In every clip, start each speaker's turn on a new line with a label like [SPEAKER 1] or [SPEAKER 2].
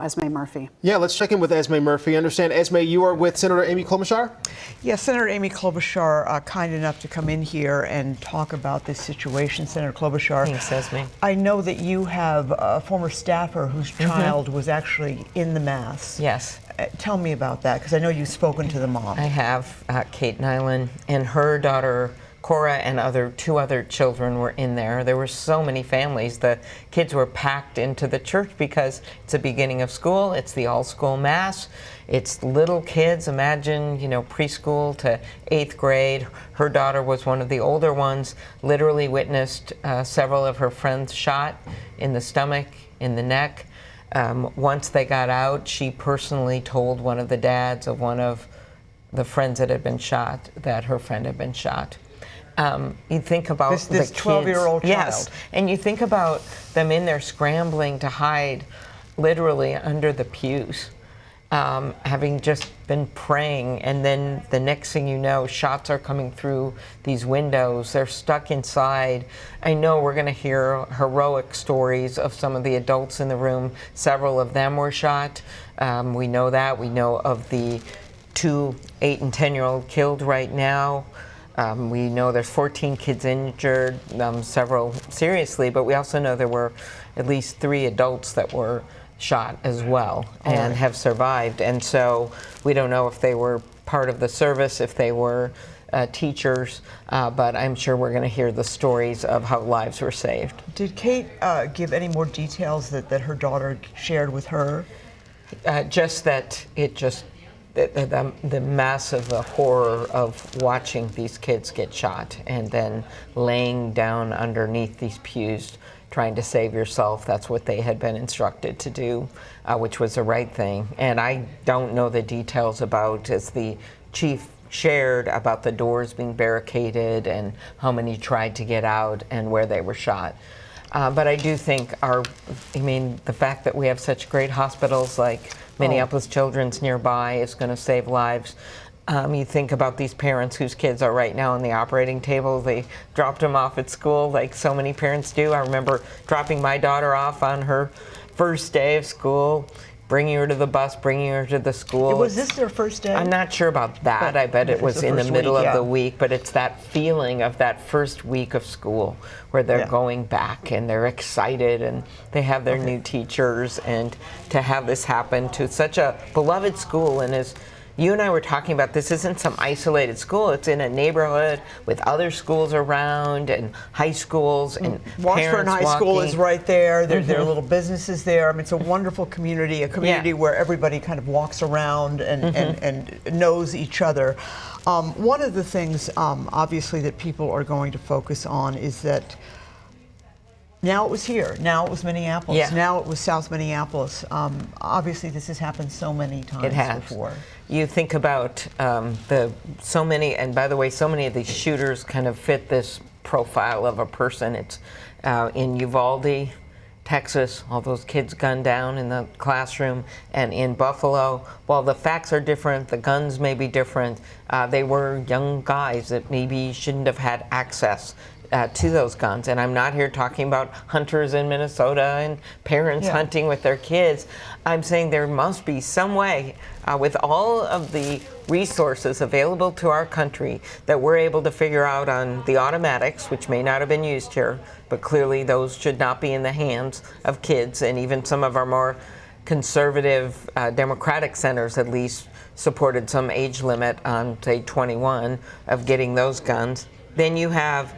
[SPEAKER 1] Esme Murphy.
[SPEAKER 2] Yeah, let's check in with Esme Murphy. I understand, Esme, you are with Senator Amy Klobuchar?
[SPEAKER 3] Yes, Senator Amy Klobuchar, kind enough to come in here and talk about this situation. Senator Klobuchar.
[SPEAKER 4] Thanks, Esme.
[SPEAKER 3] I know that you have a former staffer whose child was actually in the Mass.
[SPEAKER 4] Yes.
[SPEAKER 3] Tell me about that, because I know you've spoken to the mom.
[SPEAKER 4] I have. Kate Nyland and her daughter Cora and two other children were in there. There were so many families. The kids were packed into the church because it's the beginning of school. It's the all-school Mass. It's little kids. Imagine, preschool to 8th grade. Her daughter was one of the older ones, literally witnessed several of her friends shot in the stomach, in the neck. Once they got out, she personally told one of the dads of one of the friends that had been shot that her friend had been shot. You think about
[SPEAKER 3] this 12-year-old child.
[SPEAKER 4] Yes, and you think about them in there scrambling to hide literally under the pews, having just been praying, and then the next thing you know, shots are coming through these windows. They're stuck inside. I know we're going to hear heroic stories of some of the adults in the room. Several of them were shot. We know that. We know of the 2 8 and 10-year-old killed right now. We know there's 14 kids injured, several seriously, but we also know there were at least 3 adults that were shot as well and have survived. And so we don't know if they were part of the service, if they were teachers, but I'm sure we're going to hear the stories of how lives were saved.
[SPEAKER 3] Did Kate give any more details that her daughter shared with her?
[SPEAKER 4] Just that the massive horror of watching these kids get shot and then laying down underneath these pews trying to save yourself. That's what they had been instructed to do, which was the right thing. And I don't know the details about, as the chief shared, about the doors being barricaded and how many tried to get out and where they were shot. But I do think the fact that we have such great hospitals like Minneapolis Children's nearby is going to save lives. You think about these parents whose kids are right now on the operating table. They dropped them off at school like so many parents do. I remember dropping my daughter off on her first day of school, bringing her to the bus, bringing her to the school.
[SPEAKER 3] Was this their first day?
[SPEAKER 4] I'm not sure about that. I bet it was in the middle of the week, but it's that feeling of that first week of school where they're going back and they're excited and they have their new teachers, and to have this happen to such a beloved school. And as you and I were talking about, this isn't some isolated school. It's in a neighborhood with other schools around and high schools and
[SPEAKER 3] Washburn
[SPEAKER 4] parents
[SPEAKER 3] High School
[SPEAKER 4] walking.
[SPEAKER 3] is right there. There are little businesses there. I mean, it's a wonderful community, where everybody kind of walks around and knows each other. One of the things, obviously, that people are going to focus on is that now it was here, now it was Minneapolis, now it was South Minneapolis. Obviously, this has happened so many times before.
[SPEAKER 4] You think about so many, and by the way, so many of these shooters kind of fit this profile of a person. It's in Uvalde, Texas, all those kids gunned down in the classroom, and in Buffalo. While the facts are different, the guns may be different, they were young guys that maybe shouldn't have had access to those guns. And I'm not here talking about hunters in Minnesota and parents hunting with their kids. I'm saying there must be some way, with all of the resources available to our country, that we're able to figure out on the automatics, which may not have been used here, but clearly those should not be in the hands of kids. And even some of our more conservative Democratic centers at least supported some age limit on, say, 21 of getting those guns. Then you have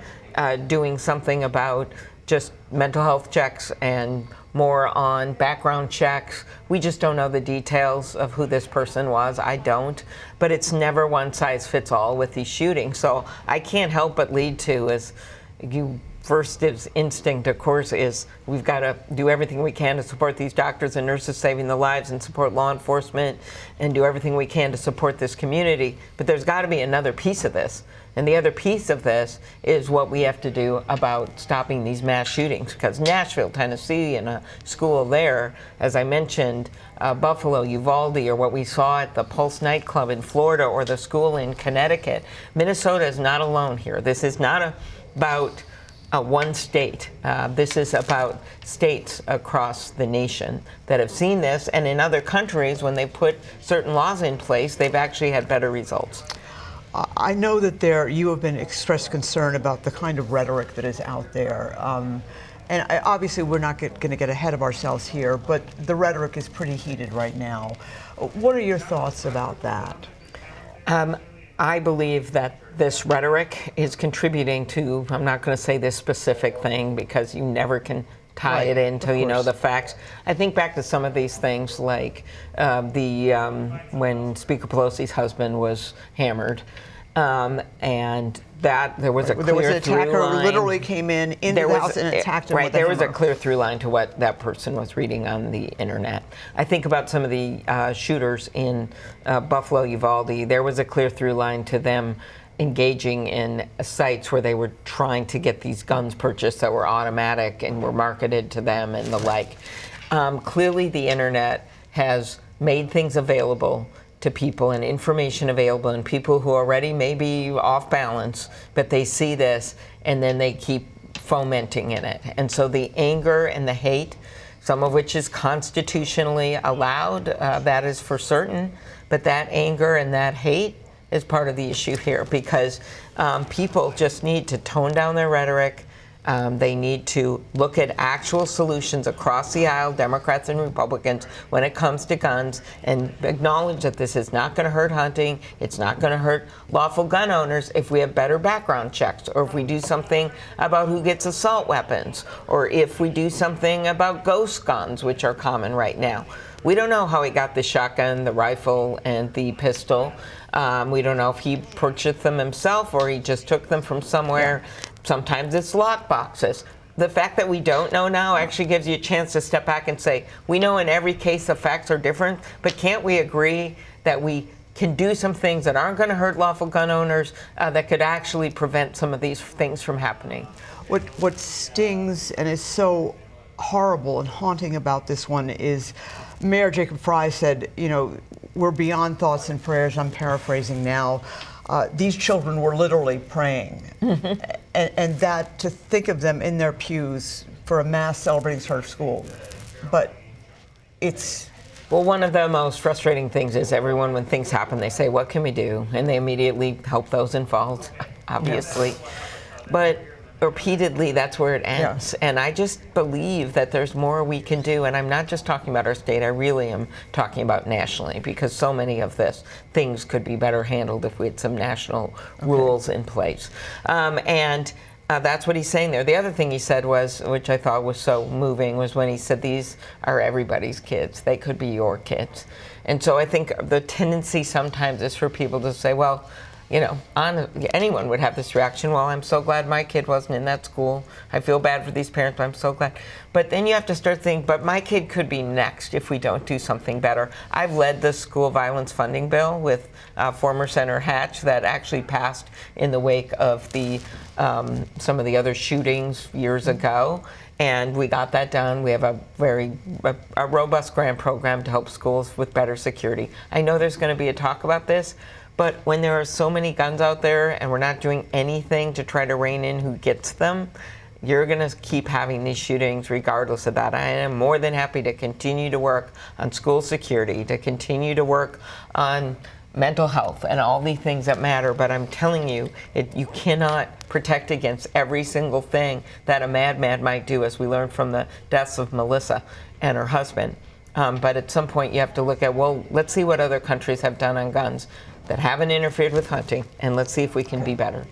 [SPEAKER 4] doing something about just mental health checks and more on background checks. We just don't know the details of who this person was. I don't. But it's never one size fits all with these shootings. So I can't help but lead to, as you first instinct, of course, is we've got to do everything we can to support these doctors and nurses saving the lives and support law enforcement and do everything we can to support this community. But there's got to be another piece of this. And the other piece of this is what we have to do about stopping these mass shootings. Because Nashville, Tennessee, and a school there, as I mentioned, Buffalo, Uvalde, or what we saw at the Pulse nightclub in Florida, or the school in Connecticut. Minnesota is not alone here. This is not about one state. This is about states across the nation that have seen this, and in other countries, when they put certain laws in place, they've actually had better results.
[SPEAKER 3] I know that you have been expressed concern about the kind of rhetoric that is out there. Obviously, we're not going to get ahead of ourselves here, but the rhetoric is pretty heated right now. What are your thoughts about that?
[SPEAKER 4] I believe that this rhetoric is contributing to, I'm not going to say this specific thing because you never can tie it in until you know the facts. I think back to some of these things like when Speaker Pelosi's husband was hammered, and that there was a clear
[SPEAKER 3] there was an attacker
[SPEAKER 4] through line.
[SPEAKER 3] Who literally came in the house and attacked him.
[SPEAKER 4] Right, there was a clear through line to what that person was reading on the internet. I think about some of the shooters in Buffalo, Uvalde. There was a clear through line to them engaging in sites where they were trying to get these guns purchased that were automatic and were marketed to them and the like. Clearly, the internet has made things available to people and information available, and people who already may be off balance, but they see this and then they keep fomenting in it. And so the anger and the hate, some of which is constitutionally allowed, that is for certain, but that anger and that hate is part of the issue here, because people just need to tone down their rhetoric. They need to look at actual solutions across the aisle, Democrats and Republicans, when it comes to guns, and acknowledge that this is not going to hurt hunting, it's not going to hurt lawful gun owners if we have better background checks, or if we do something about who gets assault weapons, or if we do something about ghost guns, which are common right now. We don't know how he got the shotgun, the rifle, and the pistol. We don't know if he purchased them himself or he just took them from somewhere. Sometimes it's lock boxes. The fact that we don't know now actually gives you a chance to step back and say, we know in every case the facts are different, but can't we agree that we can do some things that aren't going to hurt lawful gun owners, that could actually prevent some of these things from happening?
[SPEAKER 3] What stings and is so horrible and haunting about this one is Mayor Jacob Fry said, we're beyond thoughts and prayers. I'm paraphrasing now. These children were literally praying. And that to think of them in their pews for a mass celebrating start of school. But it's...
[SPEAKER 4] Well, one of the most frustrating things is everyone, when things happen, they say, what can we do? And they immediately help those involved, obviously. Yeah. But repeatedly, that's where it ends. Yeah. And I just believe that there's more we can do. And I'm not just talking about our state, I really am talking about nationally, because so many of this things could be better handled if we had some national rules in place. That's what he's saying there. The other thing he said was, which I thought was so moving, was when he said, these are everybody's kids. They could be your kids. And so I think the tendency sometimes is for people to say, well, anyone would have this reaction. Well, I'm so glad my kid wasn't in that school. I feel bad for these parents, but I'm so glad. But then you have to start thinking, but my kid could be next if we don't do something better. I've led the school violence funding bill with former Senator Hatch that actually passed in the wake of some of the other shootings years ago. And we got that done. We have a very robust grant program to help schools with better security. I know there's going to be a talk about this. But when there are so many guns out there and we're not doing anything to try to rein in who gets them, you're going to keep having these shootings regardless of that. I am more than happy to continue to work on school security, to continue to work on mental health and all the things that matter. But I'm telling you, you cannot protect against every single thing that a madman might do, as we learned from the deaths of Melissa and her husband. But at some point you have to look at, well, let's see what other countries have done on guns that haven't interfered with hunting, and let's see if we can be better.